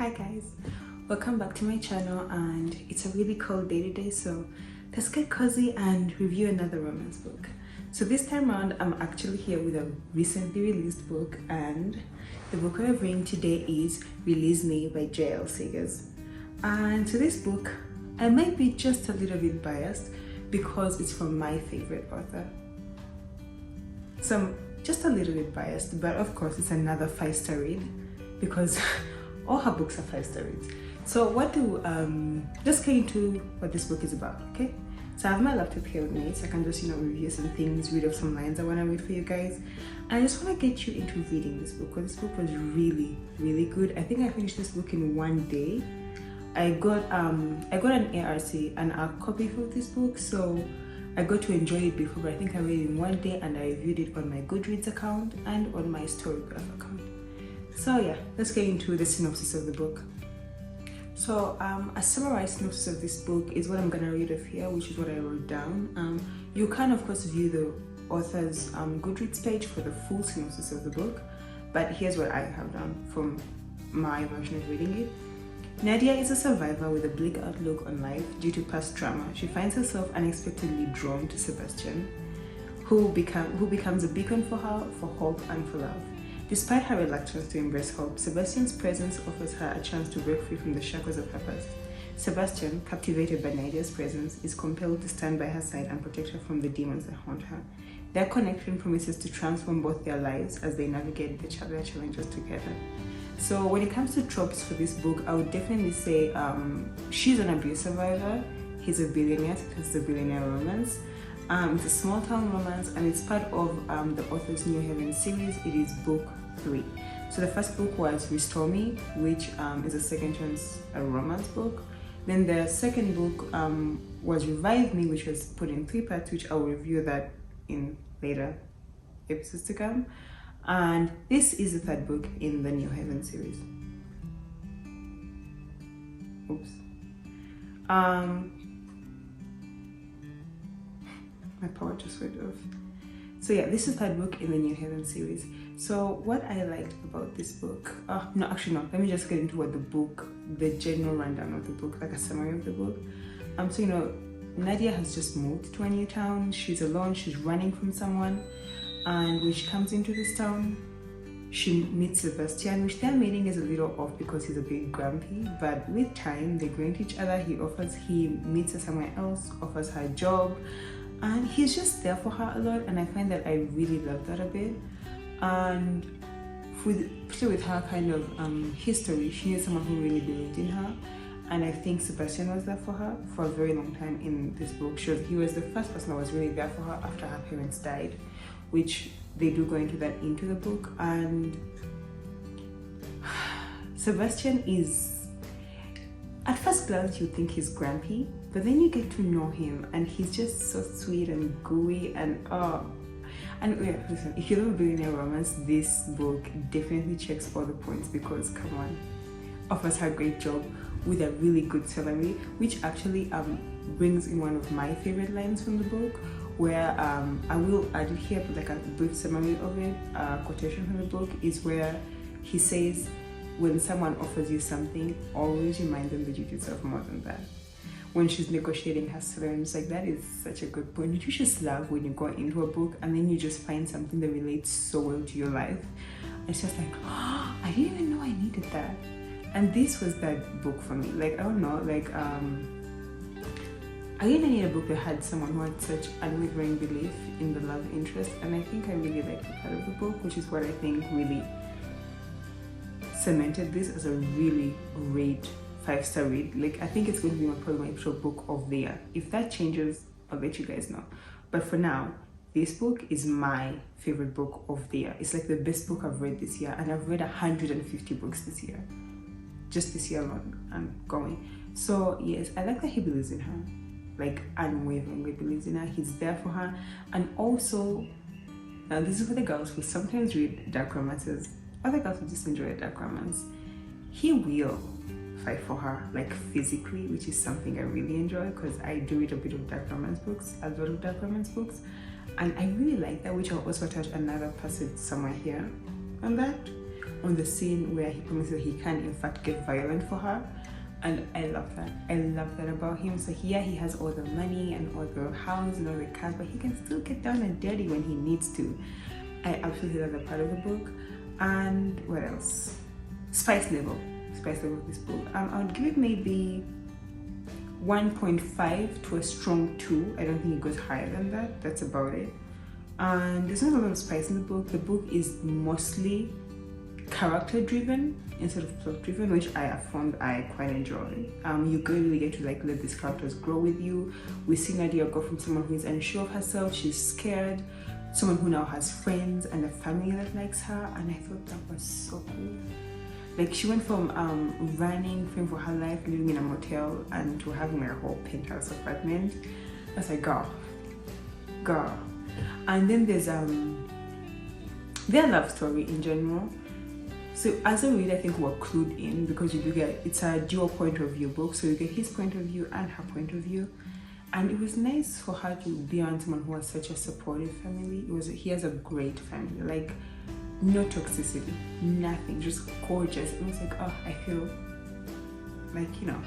Hi guys, welcome back to my channel, and it's a really cold day today, so let's get cozy and review another romance book. So this time around I'm actually here with a recently released book, and the book we're reading today is Release Me by Seegars. And so this book, I might be just a little bit biased because it's from my favorite author. So I'm just a little bit biased, but of course it's another 5-star read because all her books are 5-star reads. So let's get into what this book is about, okay? So I have my laptop here with me, so I can just, review some things, read off some lines I want to read for you guys. And I just want to get you into reading this book because this book was really, really good. I think I finished this book in one day. I got an ARC and a copy of this book, so I got to enjoy it before, but I think I read it in one day and I reviewed it on my Goodreads account and on my Storygraph account. So yeah, let's get into the synopsis of the book. So a summarized synopsis of this book is what I'm gonna read off here, which is what I wrote down. You can of course view the author's Goodreads page for the full synopsis of the book, but here's what I have done from my version of reading it. Nadia is a survivor with a bleak outlook on life due to past trauma. She finds herself unexpectedly drawn to Sebastian, who becomes a beacon for her for hope and for love. Despite her reluctance to embrace hope, Sebastian's presence offers her a chance to break free from the shackles of her past. Sebastian, captivated by Nadia's presence, is compelled to stand by her side and protect her from the demons that haunt her. Their connection promises to transform both their lives as they navigate their challenges together. So when it comes to tropes for this book, I would definitely say she's an abuse survivor, he's a billionaire, so it's the billionaire romance. It's a small town romance, and it's part of the author's New Heaven series. It is book 3. So the first book was Restore Me, which is a second chance romance book. Then the second book was Revive Me, which was put in 3 parts, which I'll review that in later episodes to come. And this is the 3rd book in the New Heaven series. Oops. My power just went off. So yeah, this is the 3rd book in the New Heaven series. So what I liked about this book, no, let me just get into what the general rundown of the book, like a summary of the book. So Nadia has just moved to a new town. She's alone, she's running from someone, and when she comes into this town, she meets Sebastian, which their meeting is a little off because he's a bit grumpy, but with time they grow into each other. He meets her somewhere else, offers her a job, and he's just there for her a lot, and I find that I really love that a bit. And especially with her kind of history, she needs someone who really believed in her, and I think Sebastian was there for her for a very long time in this book. He was the first person that was really there for her after her parents died, which they do go into the book. And Sebastian is, at first glance you think he's grumpy, but then you get to know him and he's just so sweet and gooey and listen, if you love a billionaire romance, this book definitely checks all the points because, come on, offers her a great job with a really good salary, which actually brings in one of my favorite lines from the book, where I will add it here, but like a brief summary of it, quotation from the book is where he says, when someone offers you something, always remind them that you deserve more than that. When she's negotiating her salary, it's like, that is such a good point. You just love when you go into a book and then you just find something that relates so well to your life. It's just like, oh, I didn't even know I needed that. And this was that book for me. Like, I don't know, like I didn't need a book that had someone who had such unwavering belief in the love interest, and I think I really liked that part of the book, which is what I think really cemented this as a really great 5-star read. Like, I think it's going to be probably my actual book of the year. If that changes, I'll let you guys know. But for now, this book is my favorite book of the year. It's like the best book I've read this year, and I've read 150 books this year. Just this year alone, I'm going. So yes, I like that he believes in her. Like, unwaveringly believes in her. He's there for her. And also, now this is for the girls who sometimes read dark romances. Other girls who just enjoy a dark romance. He will fight for her, like physically, which is something I really enjoy because I do read a lot of dark romance books, and I really like that, which I'll also attach another passage somewhere here on that. on the scene where he promises he can in fact get violent for her. And I love that. I love that about him. So here he has all the money and all the house and all the cars, but he can still get down and dirty when he needs to. I absolutely love that part of the book. And what else? Spice level of this book. I would give it maybe 1.5 to a strong 2. I don't think it goes higher than that. That's about it. And there's not a lot of spice in the book. The book is mostly character driven instead of plot driven, which I have found I quite enjoy. You really get to like let these characters grow with you. We see Nadia go from someone who is unsure of herself, she's scared, someone who now has friends and a family that likes her, and I thought that was so cool. Like she went from running, fearing for her life, living in a motel, and to having a whole penthouse apartment. I was like, girl. And then there's their love story in general. So as a reader, I think we're clued in because you do get, it's a dual point of view book, so you get his point of view and her point of view. And it was nice for her to be around someone who has such a supportive family. He has a great family, like no toxicity, nothing, just gorgeous. It was like, oh, I feel like, you know,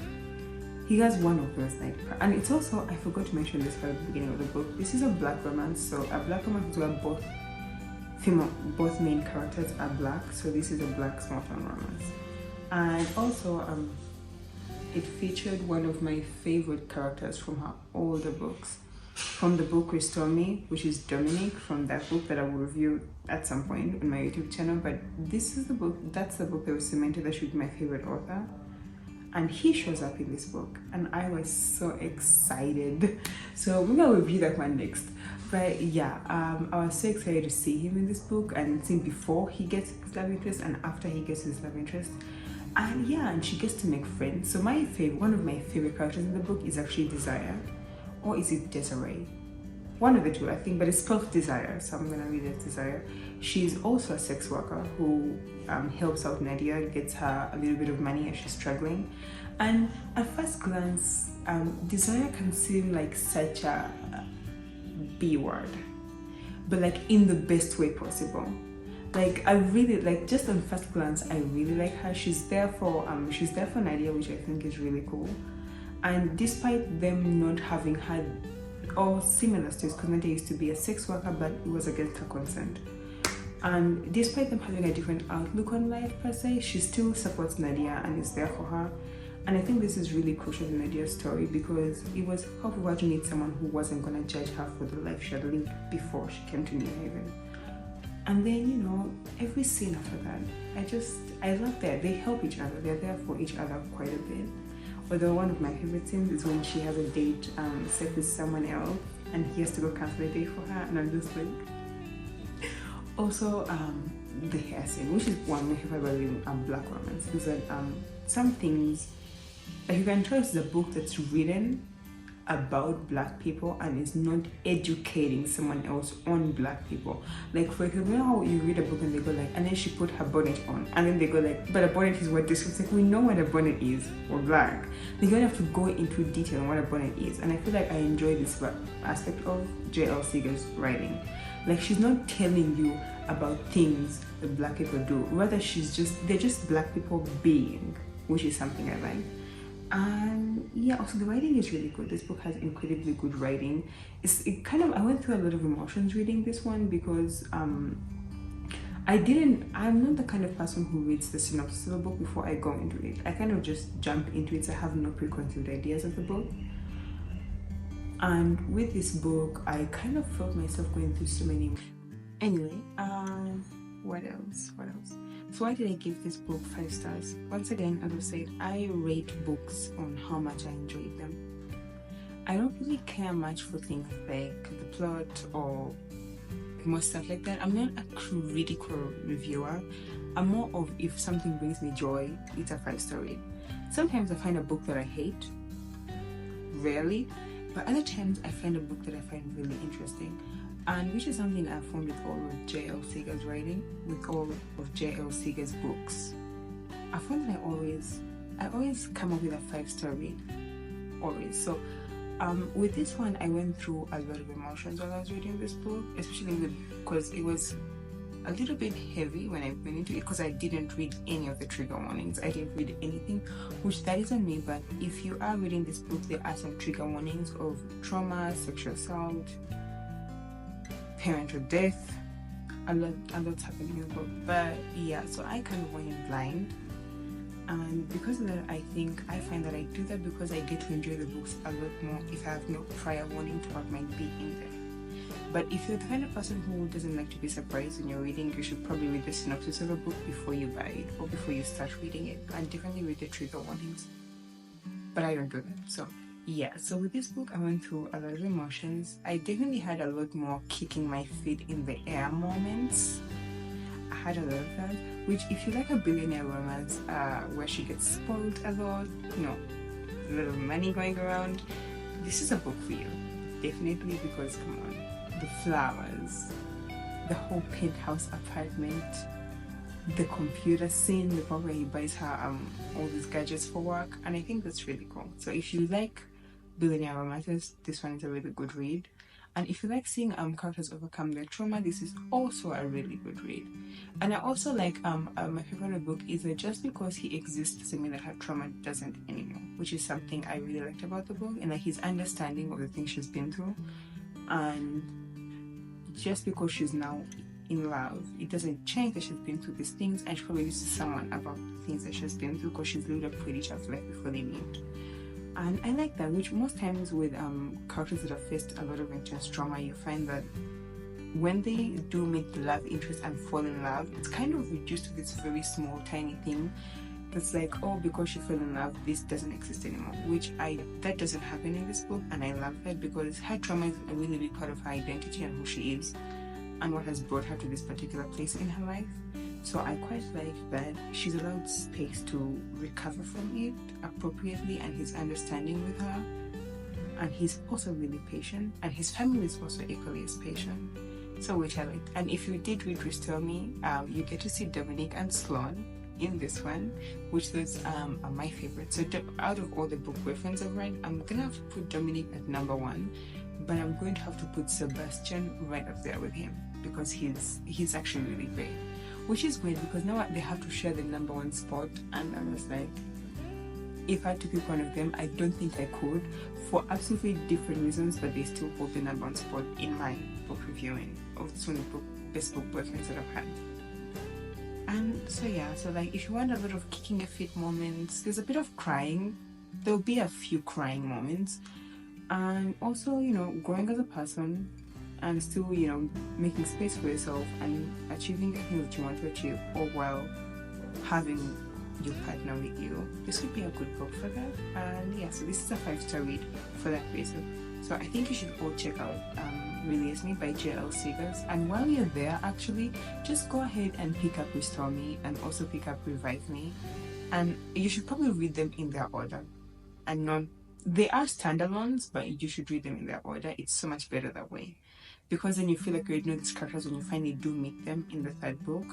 he has one of those like, and it's also, I forgot to mention this at the beginning of the book, this is a black romance. So a black romance where both main characters are black, so this is a black small town romance. And also it featured one of my favorite characters from her older books, from the book Restore Me, which is Dominic, from that book that I will review at some point on my YouTube channel. But this is the book, that's the book that was cemented that should be my favorite author, and he shows up in this book and I was so excited. So we're gonna review that one next. But yeah, I was so excited to see him in this book and see before he gets his love interest and after he gets his love interest. And yeah, and she gets to make friends. So one of my favorite characters in the book is actually Desire, or is it Desiree? One of the two, I think, but it's spelled Desire, so I'm gonna read it Desire. She's also a sex worker who helps out Nadia, gets her a little bit of money as she's struggling. And at first glance, Desire can seem like such a B word, but like in the best way possible. Like I really like, just on first glance, I really like her. She's there for Nadia, which I think is really cool. And despite them not having had all similar stories, because Nadia used to be a sex worker, but it was against her consent. And despite them having a different outlook on life per se, she still supports Nadia and is there for her. And I think this is really crucial in Nadia's story because it was helpful for her to meet someone who wasn't going to judge her for the life she had lived before she came to New Haven. And then, you know, every scene after that, I love that. They help each other. They're there for each other quite a bit. Although one of my favorite scenes is when she has a date set with someone else and he has to go cancel a date for her, and I'm just like... Also, the hair scene, which is one of my favorite black romance, is that some things, like you can tell it's a book that's written about black people and is not educating someone else on black people. Like for example, you know how you read a book and they go like, and then she put her bonnet on, and then they go like, but a bonnet is what this is. Like, we know what a bonnet is, we're black. They don't have to go into detail on what a bonnet is. And I feel like I enjoy this aspect of J.L. Seegars' writing. Like she's not telling you about things that black people do, rather they're just black people being, which is something I like. And yeah, also the writing is really good. This book has incredibly good writing. I went through a lot of emotions reading this one because I'm not the kind of person who reads the synopsis of a book before I go into it. I kind of just jump into it, so I have no preconceived ideas of the book. And with this book, I kind of felt myself going through so many. Anyway, what else? So why did I give this book 5 stars? Once again, as I said, I rate books on how much I enjoyed them. I don't really care much for things like the plot or more stuff like that. I'm not a critical reviewer. I'm more of, if something brings me joy, it's a 5-star read. Sometimes I find a book that I hate, rarely, but other times I find a book that I find really interesting. And which is something I've found with all of J.L. Seegars' writing, with all of J.L. Seegars' books. I found that I always come up with a 5-star read, always. So with this one, I went through a lot of emotions while I was reading this book, especially because it was a little bit heavy when I went into it because I didn't read any of the trigger warnings. I didn't read anything, which that is on me. But if you are reading this book, there are some trigger warnings of trauma, sexual assault, parental death, a lot's happening in the book. But yeah, so I kind of went in blind, and because of that, I find that I do that because I get to enjoy the books a lot more if I have no prior warning to what might be in there. But if you're the kind of person who doesn't like to be surprised when you're reading, you should probably read the synopsis of a book before you buy it or before you start reading it, and definitely read the trigger warnings. But I don't do that. So yeah, so with this book I went through a lot of emotions. I definitely had a lot more kicking my feet in the air moments. I had a lot of that, which if you like a billionaire romance where she gets spoiled a lot, a lot of money going around, this is a book for you. Definitely, because come on, the flowers, the whole penthouse apartment, the computer scene, the part where he buys her all these gadgets for work, and I think that's really cool. So if you like billionaire romances, this one is a really good read. And if you like seeing characters overcome their trauma, this is also a really good read. And I also like my favorite book is that just because he exists doesn't mean that her trauma doesn't anymore, which is something I really liked about the book, and like his understanding of the things she's been through. And just because she's now in love, it doesn't change that she's been through these things, and she probably needs to someone about the things that she's been through because she's lived a pretty tough life before they meet. And I like that, which most times with characters that have faced a lot of intense trauma, you find that when they do meet the love interest and fall in love, it's kind of reduced to this very small, tiny thing that's like, oh, because she fell in love, this doesn't exist anymore, which that doesn't happen in this book. And I love that because her trauma is a really big part of her identity and who she is and what has brought her to this particular place in her life. So I quite like that she's allowed space to recover from it appropriately, and his understanding with her, and he's also really patient, and his family is also equally as patient, so which I liked. And if you did read Restore Me, you get to see Dominic and Sloan in this one, which those are my favorite. So out of all the book boyfriends I've read, I'm gonna have to put Dominic at number 1, but I'm going to have to put Sebastian right up there with him because he's actually really great. Which is weird because now they have to share the number 1 spot, and I was like, if I had to pick one of them, I don't think I could, for absolutely different reasons, but they still hold the number 1 spot in my book reviewing of this one of the best book boyfriends that I've had. And so yeah, so like if you want a lot of kicking your feet moments, there's a bit of crying. There'll be a few crying moments, and also growing as a person, and still making space for yourself and achieving the things that you want to achieve, all while having your partner with you. This would be a good book for that. And yeah, so this is a 5-star read for that reason. So I think you should all check out Release Me by J.L. Seegars. And while you're there, actually just go ahead and pick up Restore Me and also pick up Revive Me, and you should probably read them in their order, and not, they are standalones, but you should read them in their order. It's so much better that way, because then you feel like you know these characters when you finally do meet them in the 3rd book.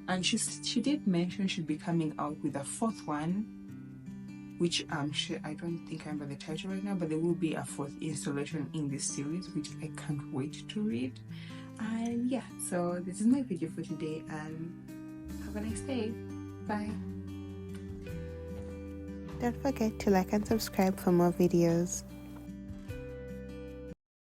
And she did mention she'd be coming out with a 4th one, which I don't think I remember the title right now, but there will be a 4th installation in this series, which I can't wait to read. And yeah, so this is my video for today, and have a nice day. Bye. Don't forget to like and subscribe for more videos.